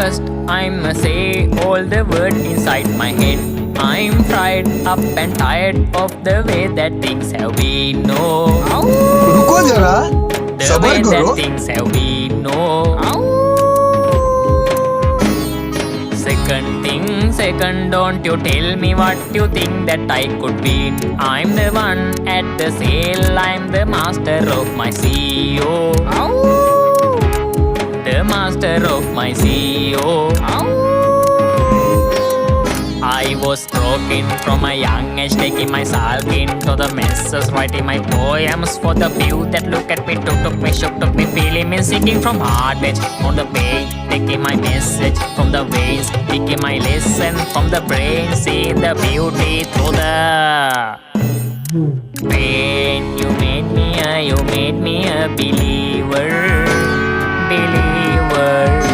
First, I'ma say all the words inside my head. I'm fried up and tired of the way that things have been. No, रुको जरा, the सबर way करो। that things have been. No. Second, don't you tell me what you think that I could be. I'm the one at the sail, I'm the master of my CEO. The master of my CEO. I was broken from a young age, taking my sulk into the messes, writing my poems for the few that look at me, took me, shook, took me, feeling me, singing from heart edge on the page, taking my message from the veins, taking my lesson from the brain, seeing the beauty through the pain. You made me a believer, believer.